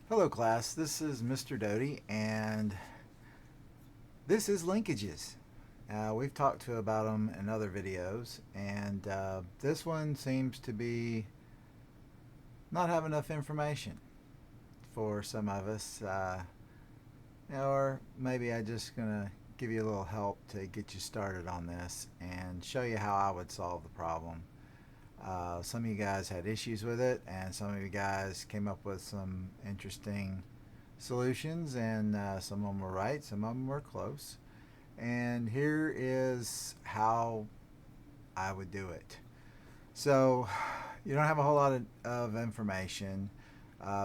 Hello class, this is Mr. Doty and this is linkages. We've talked to about them in other videos and this one seems to be not have enough information for some of us. Or maybe I'm just going to give you a little help to get you started on this and show you how I would solve the problem. Some of you guys had issues with it, and some of you guys came up with some interesting solutions, and some of them were right, some of them were close. And here is how I would do it. So you don't have a whole lot of information.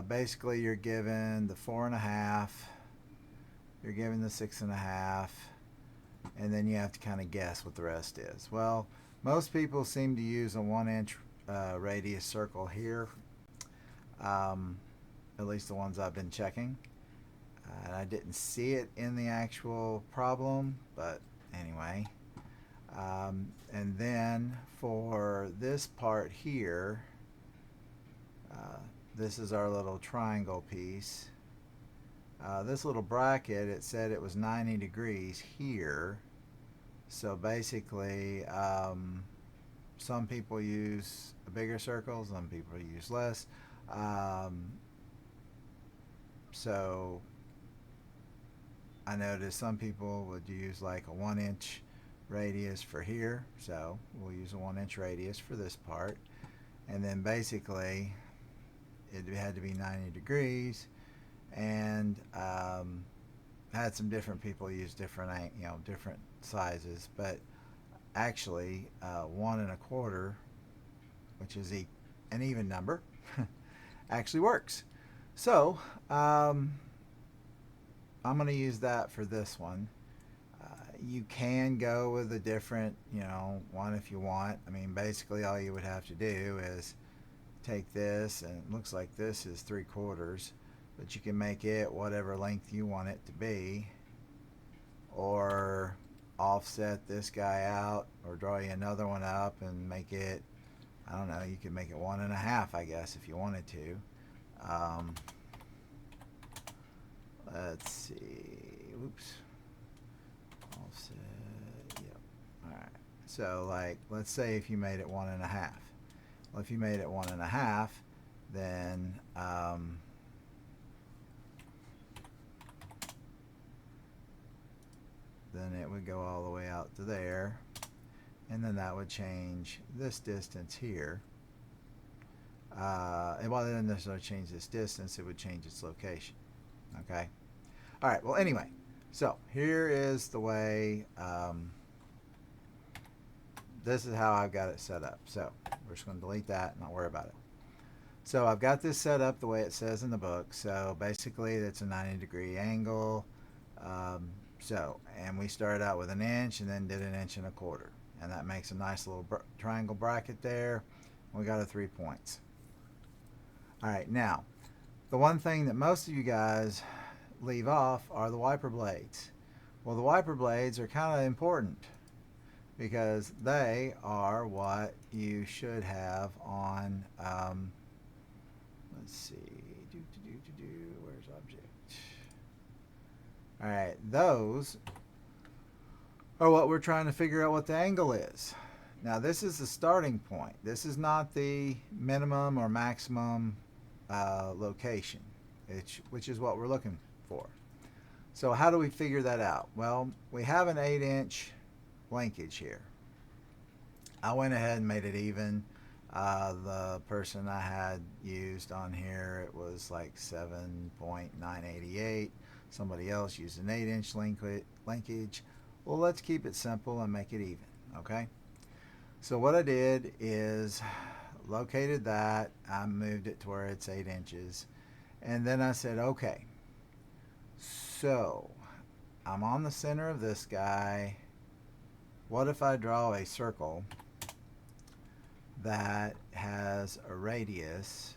Basically, you're given the 4.5, you're given the 6.5, and then you have to kind of guess what the rest is. Well, most people seem to use a 1-inch radius circle here, at least the ones I've been checking. And I didn't see it in the actual problem, but anyway. And then for this part here, this is our little triangle piece. This little bracket, it said it was 90 degrees here. So basically, some people use a bigger circle, some people use less. So I noticed some people would use like a 1-inch radius for here. So we'll use a 1-inch radius for this part. And then basically, it had to be 90 degrees. And had some different people use different, different sizes, but actually 1 1/4, which is an even number, actually works. So I'm going to use that for this one. You can go with a different, one if you want. I mean, basically all you would have to do is take this, and it looks like this is 3/4, but you can make it whatever length you want it to be, or offset this guy out, or draw you another one up and make it, I don't know, you could make it 1.5, I guess, if you wanted to. Let's see, oops, offset, yep, alright, so like, let's say if you made it 1.5. Well, if you made it 1.5, then it would go all the way out to there, and then that would change this distance here. Well, it didn't necessarily change this distance, it would change its location. Okay. All right, well, anyway, so here is the way, this is how I've got it set up. So we're just going to delete that and not worry about it. So I've got this set up the way it says in the book. So basically it's a 90-degree angle. And we started out with 1 inch and then did 1 1/4. And that makes a nice little triangle bracket there. We got our 3 points. All right, now, the one thing that most of you guys leave off are the wiper blades. Well, the wiper blades are kind of important because they are what you should have on, let's see, where's object? All right, those are what we're trying to figure out what the angle is. Now, this is the starting point. This is not the minimum or maximum location, which is what we're looking for. So how do we figure that out? Well, we have an 8-inch linkage here. I went ahead and made it even. The person I had used on here, it was like 7.988. Somebody else used an 8-inch linkage. Well, let's keep it simple and make it even, okay? So what I did is located that, I moved it to where it's 8 inches, and then I said, okay, so I'm on the center of this guy. What if I draw a circle that has a radius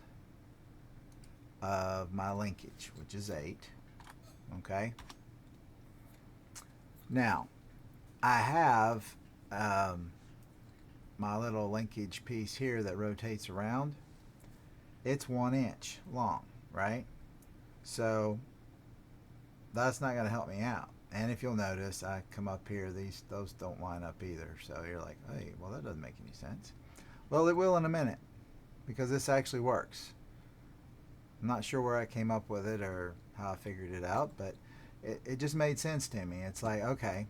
of my linkage, which is 8, okay? Now, I have my little linkage piece here that rotates around. It's 1 inch long, right? So that's not going to help me out. And if you'll notice, I come up here, those don't line up either. So you're like, hey, well, that doesn't make any sense. Well, it will in a minute, because this actually works. I'm not sure where I came up with it or how I figured it out, but it just made sense to me. It's like, okay,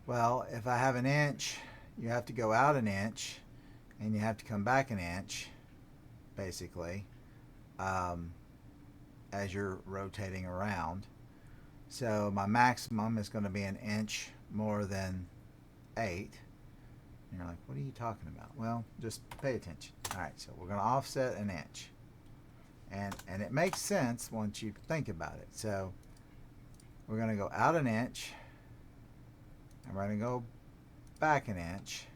well, if I have an inch, you have to go out an inch, and you have to come back an inch, basically, as you're rotating around. So my maximum is going to be an inch more than 8. And you're like, what are you talking about? Well, just pay attention. All right, so we're going to offset an inch. And it makes sense once you think about it. So we're going to go out an inch, and we're going to go back an inch.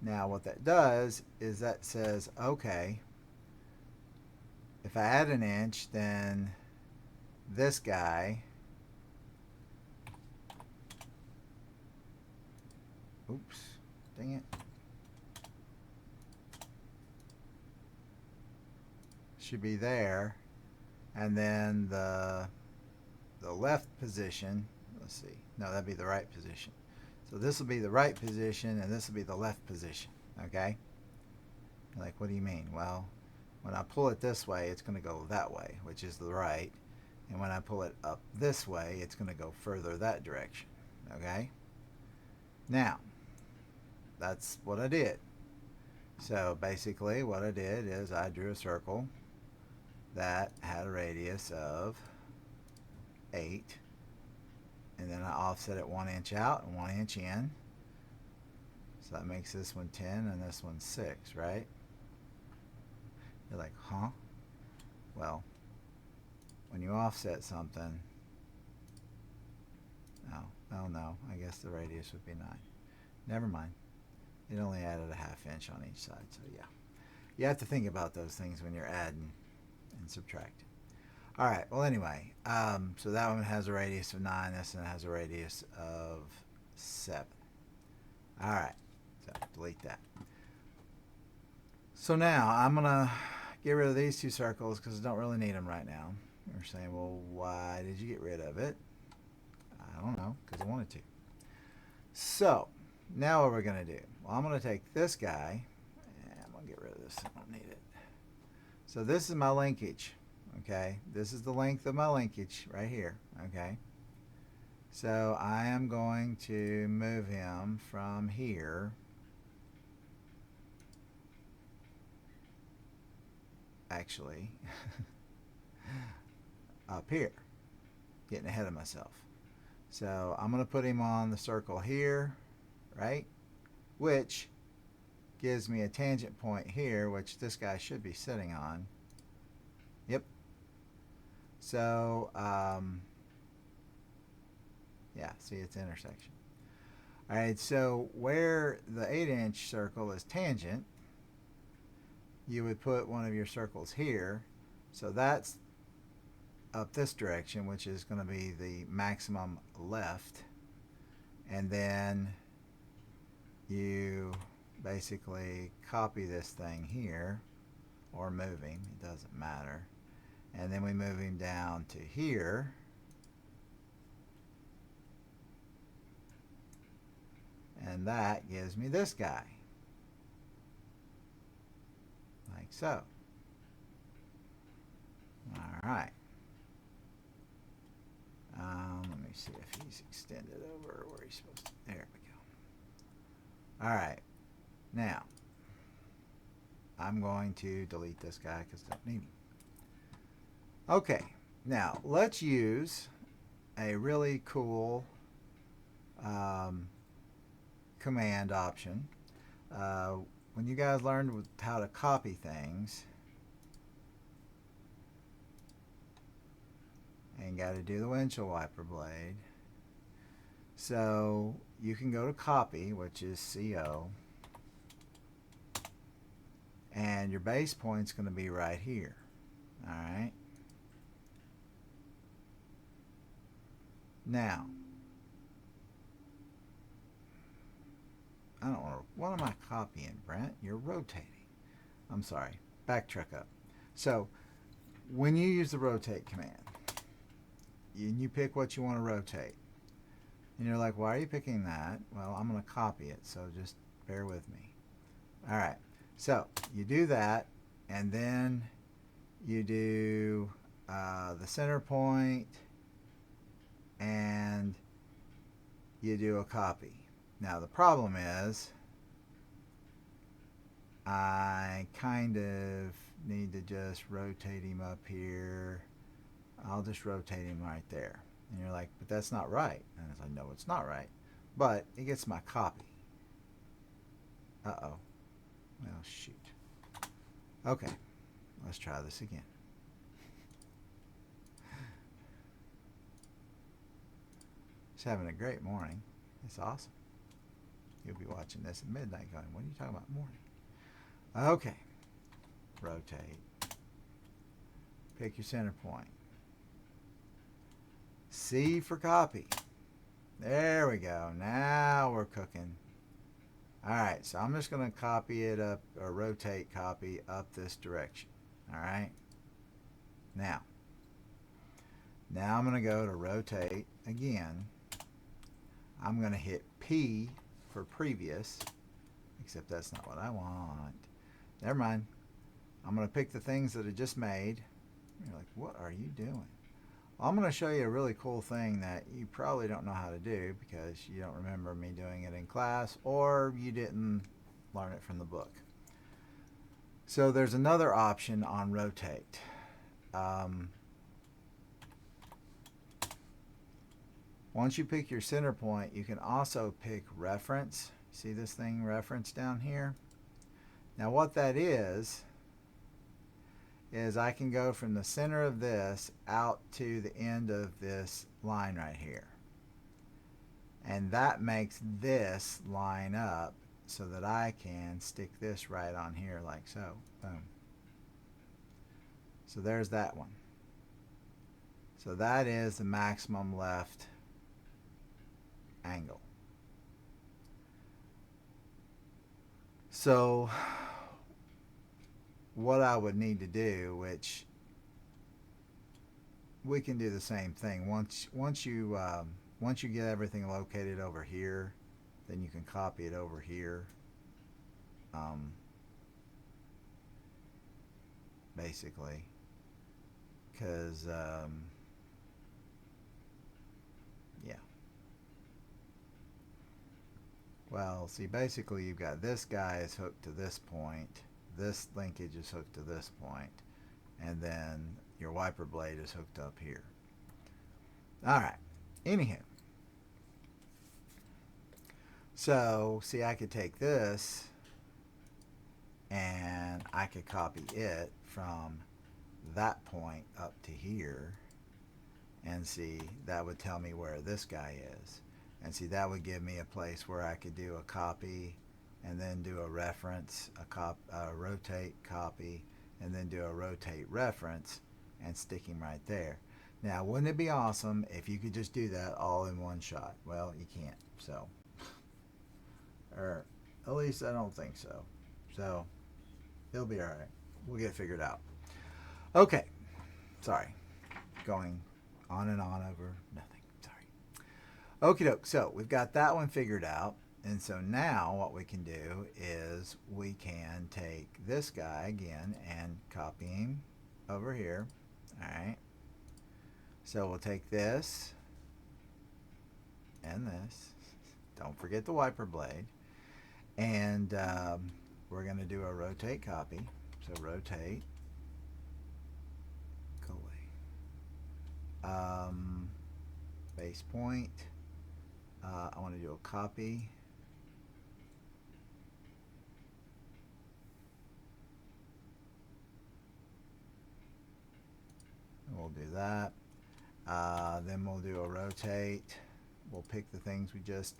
Now what that does is that says, okay, if I add an inch, then this guy, oops, dang it, should be there, and then the left position, let's see, no, that'd be the right position. So this will be the right position, and this will be the left position, okay? You're like, what do you mean? Well, when I pull it this way, it's going to go that way, which is the right. And when I pull it up this way, it's going to go further that direction, okay? Now, that's what I did. So basically what I did is I drew a circle that had a radius of 8. And then I offset it 1 inch out and 1 inch in. So that makes this one 10 and this one 6, right? You're like, huh? Well, when you offset something, oh no, I guess the radius would be 9. Never mind. It only added a 1/2 inch on each side, so yeah. You have to think about those things when you're adding and subtracting. All right, well anyway, so that one has a radius of 9, this one has a radius of 7. All right, so delete that. So now I'm gonna get rid of these 2 circles because I don't really need them right now. You're saying, well, why did you get rid of it? I don't know, because I wanted to. So now what we're gonna do? Well, I'm gonna take this guy, and I'm gonna get rid of this, I don't need it. So this is my linkage. Okay, this is the length of my linkage right here. Okay, so I am going to move him from here actually up here, getting ahead of myself. So I'm going to put him on the circle here, right, which gives me a tangent point here, which this guy should be sitting on. Yep. So, yeah, see, it's intersection. All right, so where the 8-inch circle is tangent, you would put one of your circles here. So that's up this direction, which is going to be the maximum left. And then you basically copy this thing here, or move him, it doesn't matter. And then we move him down to here. And that gives me this guy. Like so. Alright. Let me see if he's extended over where he's supposed to. There we go. Alright. Now, I'm going to delete this guy because I don't need him. Okay, now let's use a really cool command option. When you guys learned how to copy things and got to do the windshield wiper blade, so you can go to copy, which is CO, and your base point's going to be right here. All right. Now, I don't want to. What am I copying, Brent? You're rotating. I'm sorry. Backtrack up. So, when you use the rotate command, you pick what you want to rotate. And you're like, why are you picking that? Well, I'm going to copy it, so just bear with me. All right, so you do that, and then you do the center point, and you do a copy. Now the problem is I kind of need to just rotate him up here. I'll just rotate him right there. And you're like, but that's not right. And it's like, no, it's not right. But it gets my copy. Uh-oh. Well, shoot. Okay, let's try this again. Just having a great morning. It's awesome. You'll be watching this at midnight going, what are you talking about morning? Okay. Rotate. Pick your center point. C for copy. There we go. Now we're cooking. Alright, so I'm just going to copy it up, or rotate copy up this direction. Alright. Now I'm going to go to rotate again. I'm going to hit P for previous, except that's not what I want. Never mind. I'm going to pick the things that I just made. You're like, what are you doing? Well, I'm going to show you a really cool thing that you probably don't know how to do because you don't remember me doing it in class, or you didn't learn it from the book. So there's another option on rotate. Once you pick your center point, you can also pick reference. See this thing, reference, down here? Now what that is I can go from the center of this out to the end of this line right here. And that makes this line up so that I can stick this right on here like so. Boom. So there's that one. So that is the maximum left angle. So what I would need to do, which we can do the same thing, once you get everything located over here, then you can copy it over here. Basically, because yeah. Well, see, basically you've got this guy is hooked to this point, this linkage is hooked to this point, and then your wiper blade is hooked up here. Alright, anywho. So, see, I could take this and I could copy it from that point up to here, and see, that would tell me where this guy is. And see, that would give me a place where I could do a copy and then do a reference, a rotate copy, and then do a rotate reference and stick him right there. Now, wouldn't it be awesome if you could just do that all in one shot? Well, you can't, so. Or at least I don't think so. So, it'll be alright. We'll get it figured out. Okay. Sorry. Going on and on over nothing. Okie doke, so we've got that one figured out, and so now what we can do is we can take this guy again and copy him over here. Alright, so we'll take this and this, don't forget the wiper blade, and we're going to do a rotate copy. So rotate, go away, base point. I want to do a copy. We'll do that. Then we'll do a rotate. We'll pick the things we just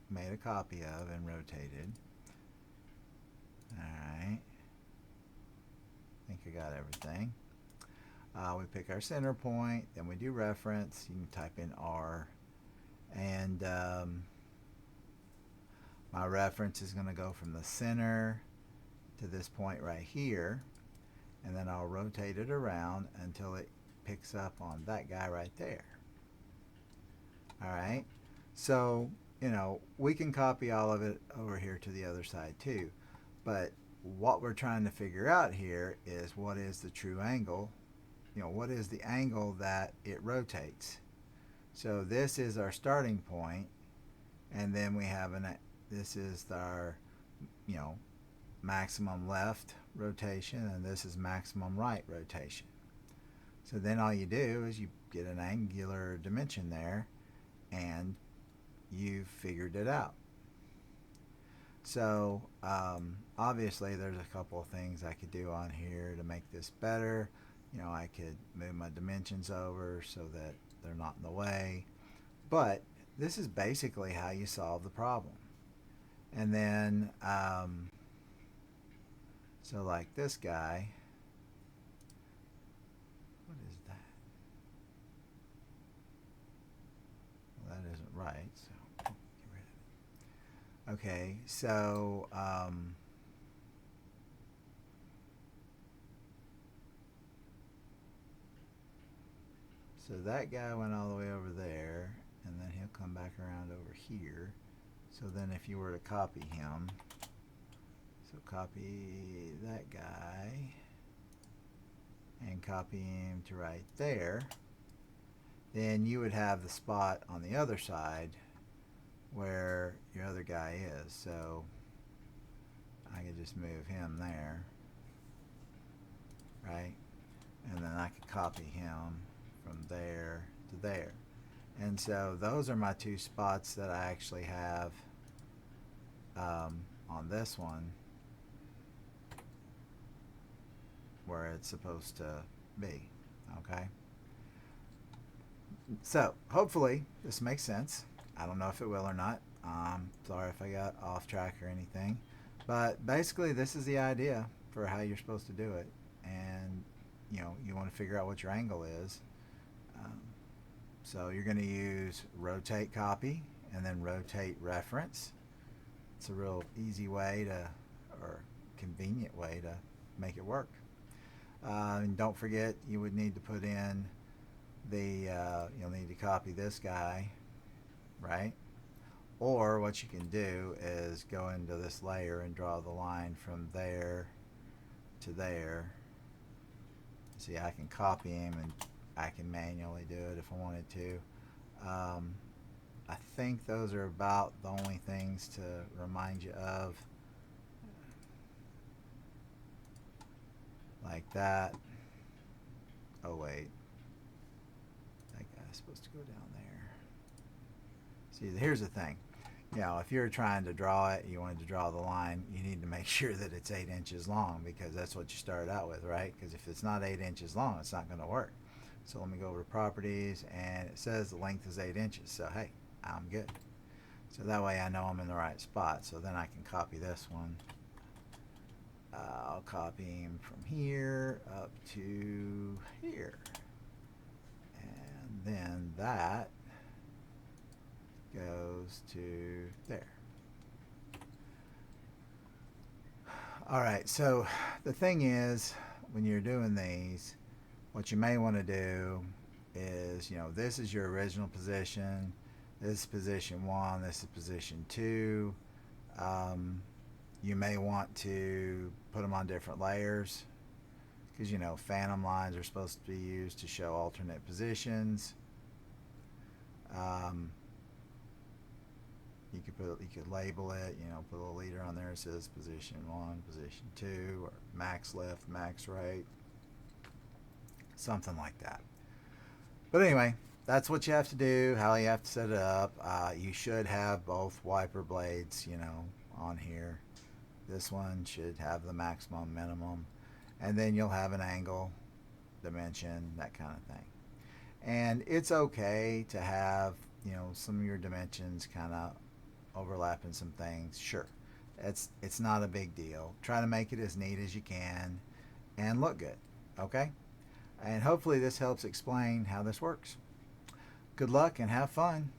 made a copy of and rotated. Alright. I think I got everything. We pick our center point, then we do reference. You can type in R. And my reference is going to go from the center to this point right here, and then I'll rotate it around until it picks up on that guy right there. All right, so we can copy all of it over here to the other side too, but what we're trying to figure out here is what is the true angle, what is the angle that it rotates. So this is our starting point, and then we have this is our maximum left rotation, and this is maximum right rotation. So then all you do is you get an angular dimension there, and you've figured it out. So obviously there's a couple of things I could do on here to make this better. I could move my dimensions over so that they're not in the way, but this is basically how you solve the problem. And then so like this guy, what is that? Well, that isn't right, so get rid of it. Okay, so so that guy went all the way over there, and then he'll come back around over here. So then if you were to copy him, so copy that guy and copy him to right there, then you would have the spot on the other side where your other guy is. So I could just move him there, right? And then I could copy him from there to there. And so those are my two spots that I actually have on this one where it's supposed to be. Okay, so hopefully this makes sense. I don't know if it will or not. Sorry if I got off track or anything, but basically this is the idea for how you're supposed to do it. And you want to figure out what your angle is. So you're going to use rotate copy and then rotate reference. It's a real easy way to, or convenient way to make it work. And don't forget, you would need to put in the, you'll need to copy this guy, right? Or what you can do is go into this layer and draw the line from there to there. See, I can copy him and I can manually do it if I wanted to. I think those are about the only things to remind you of. Like that. Oh wait, that guy's supposed to go down there. See, here's the thing. If you're trying to draw it, you wanted to draw the line, you need to make sure that it's 8 inches long, because that's what you started out with, right? Because if it's not 8 inches long, it's not going to work. So let me go over to properties, and it says the length is 8 inches. So hey, I'm good. So that way I know I'm in the right spot. So then I can copy this one. I'll copy him from here up to here. And then that goes to there. All right, so the thing is, when you're doing these, what you may want to do is, this is your original position, this is position 1, this is position 2. You may want to put them on different layers, because phantom lines are supposed to be used to show alternate positions. You could label it, put a leader on there that says position 1, position 2, or max left, max right, something like that. But anyway, that's what you have to do, how you have to set it up. You should have both wiper blades, on here. This one should have the maximum, minimum, and then you'll have an angle, dimension, that kind of thing. And it's okay to have, some of your dimensions kind of overlapping some things. Sure, it's not a big deal. Try to make it as neat as you can and look good. Okay, and hopefully this helps explain how this works. Good luck and have fun.